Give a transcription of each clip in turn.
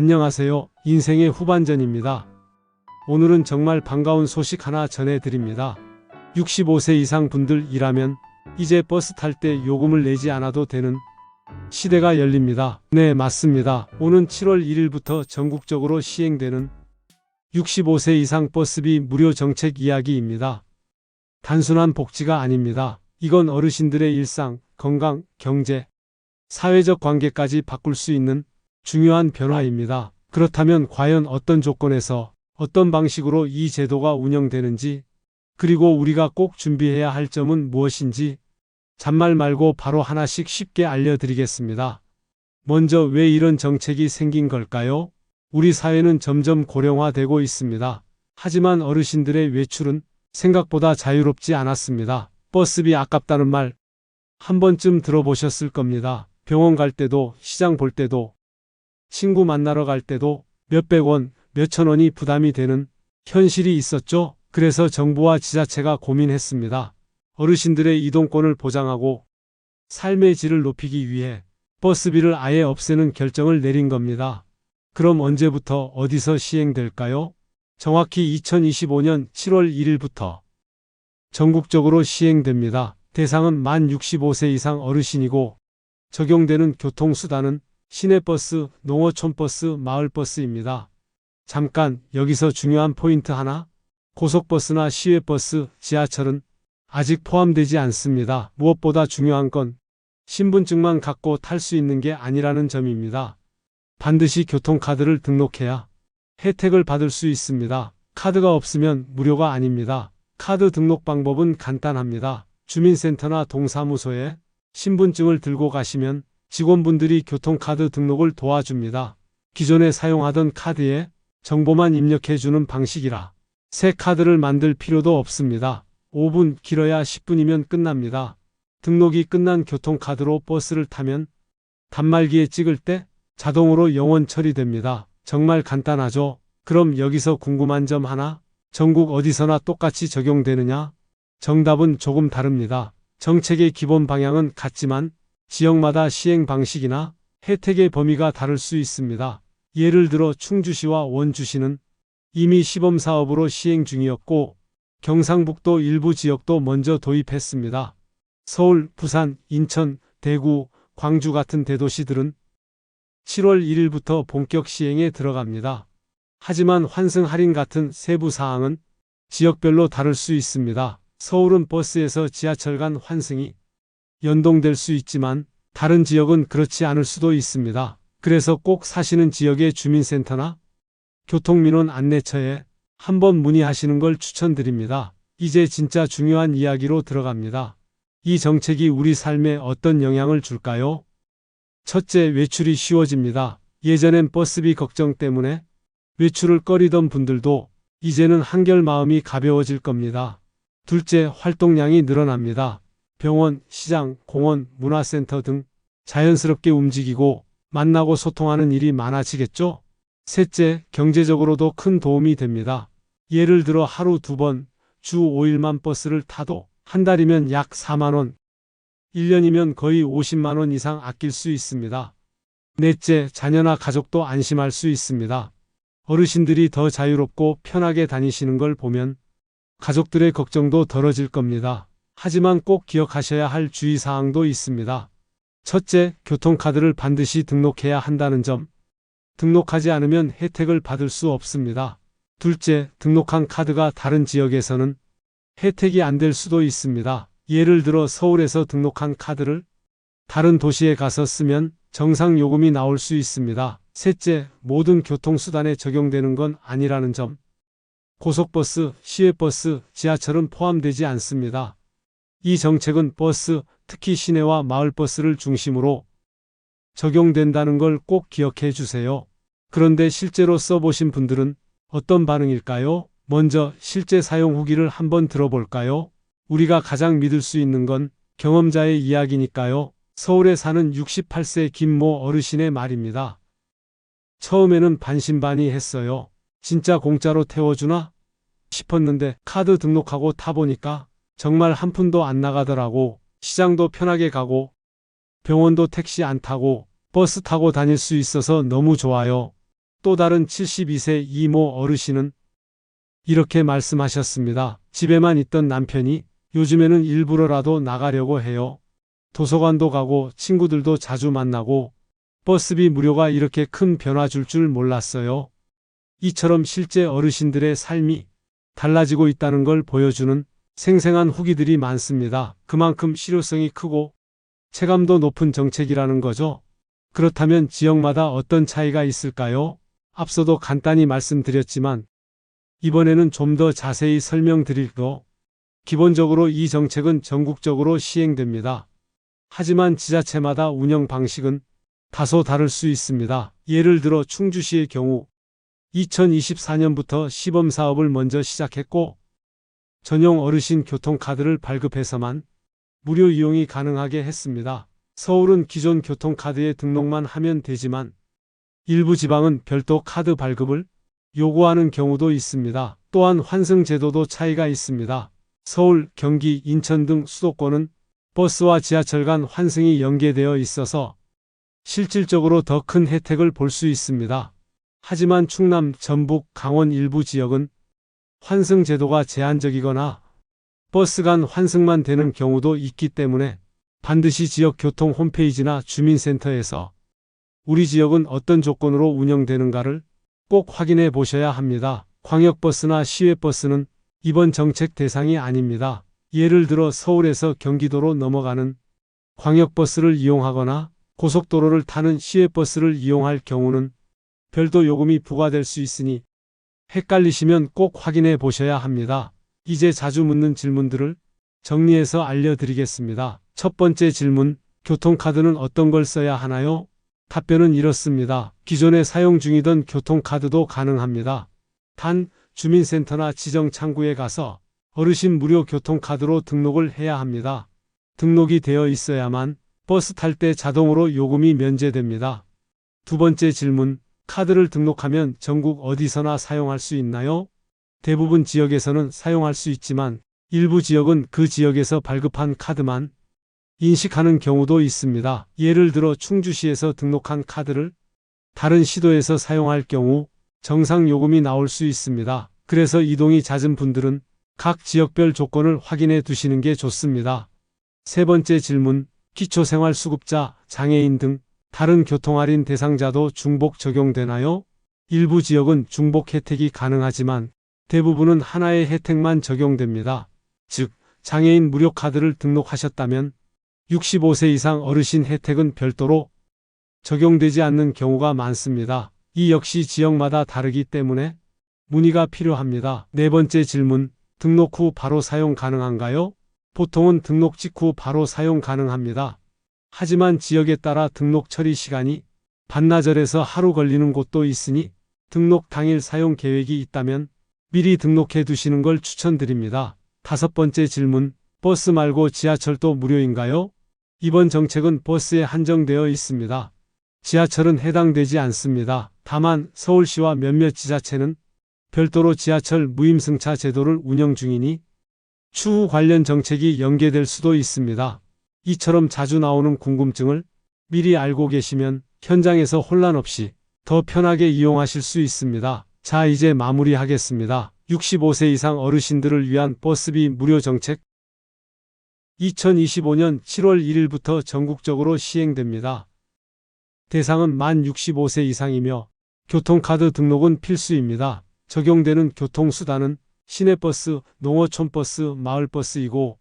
안녕하세요. 인생의 후반전입니다. 오늘은 정말 반가운 소식 하나 전해드립니다. 65세 이상 분들이라면 이제 버스 탈 때 요금을 내지 않아도 되는 시대가 열립니다. 네, 맞습니다. 오는 7월 1일부터 전국적으로 시행되는 65세 이상 버스비 무료 정책 이야기입니다. 단순한 복지가 아닙니다. 이건 어르신들의 일상, 건강, 경제, 사회적 관계까지 바꿀 수 있는 중요한 변화입니다. 그렇다면 과연 어떤 조건에서 어떤 방식으로 이 제도가 운영되는지, 그리고 우리가 꼭 준비해야 할 점은 무엇인지 잔말 말고 바로 하나씩 쉽게 알려드리겠습니다. 먼저 왜 이런 정책이 생긴 걸까요? 우리 사회는 점점 고령화되고 있습니다. 하지만 어르신들의 외출은 생각보다 자유롭지 않았습니다. 버스비 아깝다는 말 한 번쯤 들어보셨을 겁니다. 병원 갈 때도, 시장 볼 때도, 친구 만나러 갈 때도 몇백 원, 몇천 원이 부담이 되는 현실이 있었죠. 그래서 정부와 지자체가 고민했습니다. 어르신들의 이동권을 보장하고 삶의 질을 높이기 위해 버스비를 아예 없애는 결정을 내린 겁니다. 그럼 언제부터 어디서 시행될까요? 정확히 2025년 7월 1일부터 전국적으로 시행됩니다. 대상은 만 65세 이상 어르신이고 적용되는 교통수단은 시내버스, 농어촌버스, 마을버스입니다. 잠깐 여기서 중요한 포인트 하나. 고속버스나 시외버스, 지하철은 아직 포함되지 않습니다. 무엇보다 중요한 건 신분증만 갖고 탈 수 있는 게 아니라는 점입니다. 반드시 교통카드를 등록해야 혜택을 받을 수 있습니다. 카드가 없으면 무료가 아닙니다. 카드 등록 방법은 간단합니다. 주민센터나 동사무소에 신분증을 들고 가시면 직원분들이 교통카드 등록을 도와줍니다. 기존에 사용하던 카드에 정보만 입력해주는 방식이라 새 카드를 만들 필요도 없습니다. 5분, 길어야 10분이면 끝납니다. 등록이 끝난 교통카드로 버스를 타면 단말기에 찍을 때 자동으로 영원 처리됩니다. 정말 간단하죠? 그럼 여기서 궁금한 점 하나? 전국 어디서나 똑같이 적용되느냐? 정답은 조금 다릅니다. 정책의 기본 방향은 같지만 지역마다 시행 방식이나 혜택의 범위가 다를 수 있습니다. 예를 들어 충주시와 원주시는 이미 시범사업으로 시행 중이었고 경상북도 일부 지역도 먼저 도입했습니다. 서울, 부산, 인천, 대구, 광주 같은 대도시들은 7월 1일부터 본격 시행에 들어갑니다. 하지만 환승 할인 같은 세부 사항은 지역별로 다를 수 있습니다. 서울은 버스에서 지하철 간 환승이 연동될 수 있지만 다른 지역은 그렇지 않을 수도 있습니다. 그래서 꼭 사시는 지역의 주민센터나 교통민원 안내처에 한번 문의하시는 걸 추천드립니다. 이제 진짜 중요한 이야기로 들어갑니다. 이 정책이 우리 삶에 어떤 영향을 줄까요? 첫째, 외출이 쉬워집니다. 예전엔 버스비 걱정 때문에 외출을 꺼리던 분들도 이제는 한결 마음이 가벼워질 겁니다. 둘째, 활동량이 늘어납니다. 병원, 시장, 공원, 문화센터 등 자연스럽게 움직이고 만나고 소통하는 일이 많아지겠죠? 셋째, 경제적으로도 큰 도움이 됩니다. 예를 들어 하루 2번, 주 5일만 버스를 타도 한 달이면 약 4만 원, 1년이면 거의 50만 원 이상 아낄 수 있습니다. 넷째, 자녀나 가족도 안심할 수 있습니다. 어르신들이 더 자유롭고 편하게 다니시는 걸 보면 가족들의 걱정도 덜어질 겁니다. 하지만 꼭 기억하셔야 할 주의사항도 있습니다. 첫째, 교통카드를 반드시 등록해야 한다는 점. 등록하지 않으면 혜택을 받을 수 없습니다. 둘째, 등록한 카드가 다른 지역에서는 혜택이 안 될 수도 있습니다. 예를 들어 서울에서 등록한 카드를 다른 도시에 가서 쓰면 정상 요금이 나올 수 있습니다. 셋째, 모든 교통수단에 적용되는 건 아니라는 점. 고속버스, 시외버스, 지하철은 포함되지 않습니다. 이 정책은 버스, 특히 시내와 마을버스를 중심으로 적용된다는 걸 꼭 기억해 주세요. 그런데 실제로 써보신 분들은 어떤 반응일까요? 먼저 실제 사용 후기를 한번 들어볼까요? 우리가 가장 믿을 수 있는 건 경험자의 이야기니까요. 서울에 사는 68세 김모 어르신의 말입니다. 처음에는 반신반의했어요. 진짜 공짜로 태워주나 싶었는데 카드 등록하고 타보니까 정말 한 푼도 안 나가더라고. 시장도 편하게 가고 병원도 택시 안 타고 버스 타고 다닐 수 있어서 너무 좋아요. 또 다른 72세 이모 어르신은 이렇게 말씀하셨습니다. 집에만 있던 남편이 요즘에는 일부러라도 나가려고 해요. 도서관도 가고 친구들도 자주 만나고 버스비 무료가 이렇게 큰 변화 줄 줄 몰랐어요. 이처럼 실제 어르신들의 삶이 달라지고 있다는 걸 보여주는 생생한 후기들이 많습니다. 그만큼 실효성이 크고 체감도 높은 정책이라는 거죠. 그렇다면 지역마다 어떤 차이가 있을까요? 앞서도 간단히 말씀드렸지만 이번에는 좀 더 자세히 설명드릴게요. 기본적으로 이 정책은 전국적으로 시행됩니다. 하지만 지자체마다 운영 방식은 다소 다를 수 있습니다. 예를 들어 충주시의 경우 2024년부터 시범 사업을 먼저 시작했고 전용 어르신 교통카드를 발급해서만 무료 이용이 가능하게 했습니다. 서울은 기존 교통카드에 등록만 하면 되지만 일부 지방은 별도 카드 발급을 요구하는 경우도 있습니다. 또한 환승 제도도 차이가 있습니다. 서울, 경기, 인천 등 수도권은 버스와 지하철 간 환승이 연계되어 있어서 실질적으로 더 큰 혜택을 볼 수 있습니다. 하지만 충남, 전북, 강원 일부 지역은 환승 제도가 제한적이거나 버스 간 환승만 되는 경우도 있기 때문에 반드시 지역 교통 홈페이지나 주민센터에서 우리 지역은 어떤 조건으로 운영되는가를 꼭 확인해 보셔야 합니다. 광역버스나 시외버스는 이번 정책 대상이 아닙니다. 예를 들어 서울에서 경기도로 넘어가는 광역버스를 이용하거나 고속도로를 타는 시외버스를 이용할 경우는 별도 요금이 부과될 수 있으니 헷갈리시면 꼭 확인해 보셔야 합니다. 이제 자주 묻는 질문들을 정리해서 알려드리겠습니다. 첫 번째 질문, 교통카드는 어떤 걸 써야 하나요? 답변은 이렇습니다. 기존에 사용 중이던 교통카드도 가능합니다. 단, 주민센터나 지정창구에 가서 어르신 무료 교통카드로 등록을 해야 합니다. 등록이 되어 있어야만 버스 탈 때 자동으로 요금이 면제됩니다. 두 번째 질문, 카드를 등록하면 전국 어디서나 사용할 수 있나요? 대부분 지역에서는 사용할 수 있지만 일부 지역은 그 지역에서 발급한 카드만 인식하는 경우도 있습니다. 예를 들어 충주시에서 등록한 카드를 다른 시도에서 사용할 경우 정상 요금이 나올 수 있습니다. 그래서 이동이 잦은 분들은 각 지역별 조건을 확인해 두시는 게 좋습니다. 세 번째 질문, 기초생활수급자, 장애인 등 다른 교통할인 대상자도 중복 적용되나요? 일부 지역은 중복 혜택이 가능하지만 대부분은 하나의 혜택만 적용됩니다. 즉, 장애인 무료 카드를 등록하셨다면 65세 이상 어르신 혜택은 별도로 적용되지 않는 경우가 많습니다. 이 역시 지역마다 다르기 때문에 문의가 필요합니다. 네 번째 질문, 등록 후 바로 사용 가능한가요? 보통은 등록 직후 바로 사용 가능합니다. 하지만 지역에 따라 등록 처리 시간이 반나절에서 하루 걸리는 곳도 있으니 등록 당일 사용 계획이 있다면 미리 등록해 두시는 걸 추천드립니다. 다섯 번째 질문, 버스 말고 지하철도 무료인가요? 이번 정책은 버스에 한정되어 있습니다. 지하철은 해당되지 않습니다. 다만 서울시와 몇몇 지자체는 별도로 지하철 무임승차 제도를 운영 중이니 추후 관련 정책이 연계될 수도 있습니다. 이처럼 자주 나오는 궁금증을 미리 알고 계시면 현장에서 혼란 없이 더 편하게 이용하실 수 있습니다. 자, 이제 마무리하겠습니다. 65세 이상 어르신들을 위한 버스비 무료 정책 2025년 7월 1일부터 전국적으로 시행됩니다. 대상은 만 65세 이상이며 교통카드 등록은 필수입니다. 적용되는 교통수단은 시내버스, 농어촌버스, 마을버스이고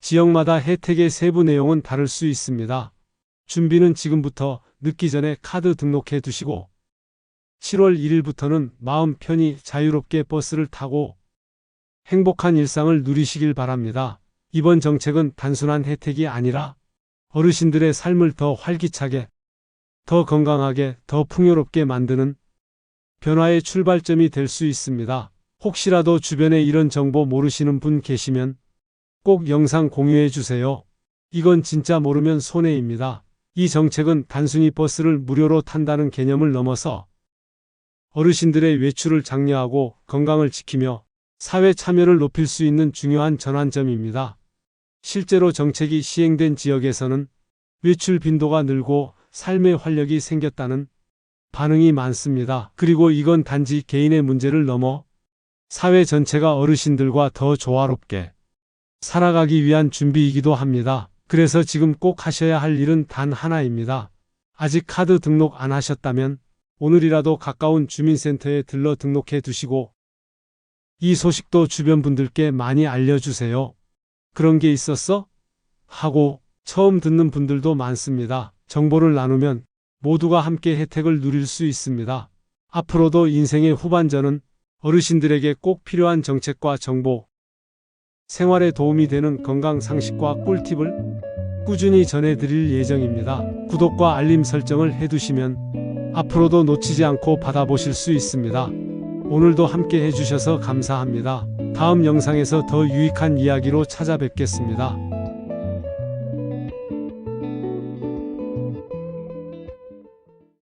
지역마다 혜택의 세부 내용은 다를 수 있습니다. 준비는 지금부터 늦기 전에 카드 등록해 두시고 7월 1일부터는 마음 편히 자유롭게 버스를 타고 행복한 일상을 누리시길 바랍니다. 이번 정책은 단순한 혜택이 아니라 어르신들의 삶을 더 활기차게, 더 건강하게, 더 풍요롭게 만드는 변화의 출발점이 될 수 있습니다. 혹시라도 주변에 이런 정보 모르시는 분 계시면 꼭 영상 공유해 주세요. 이건 진짜 모르면 손해입니다. 이 정책은 단순히 버스를 무료로 탄다는 개념을 넘어서 어르신들의 외출을 장려하고 건강을 지키며 사회 참여를 높일 수 있는 중요한 전환점입니다. 실제로 정책이 시행된 지역에서는 외출 빈도가 늘고 삶의 활력이 생겼다는 반응이 많습니다. 그리고 이건 단지 개인의 문제를 넘어 사회 전체가 어르신들과 더 조화롭게 살아가기 위한 준비이기도 합니다. 그래서 지금 꼭 하셔야 할 일은 단 하나입니다. 아직 카드 등록 안 하셨다면 오늘이라도 가까운 주민센터에 들러 등록해 두시고 이 소식도 주변 분들께 많이 알려주세요. 그런 게 있었어? 하고 처음 듣는 분들도 많습니다. 정보를 나누면 모두가 함께 혜택을 누릴 수 있습니다. 앞으로도 인생의 후반전은 어르신들에게 꼭 필요한 정책과 정보, 생활에 도움이 되는 건강 상식과 꿀팁을 꾸준히 전해드릴 예정입니다. 구독과 알림 설정을 해두시면 앞으로도 놓치지 않고 받아보실 수 있습니다. 오늘도 함께 해주셔서 감사합니다. 다음 영상에서 더 유익한 이야기로 찾아뵙겠습니다.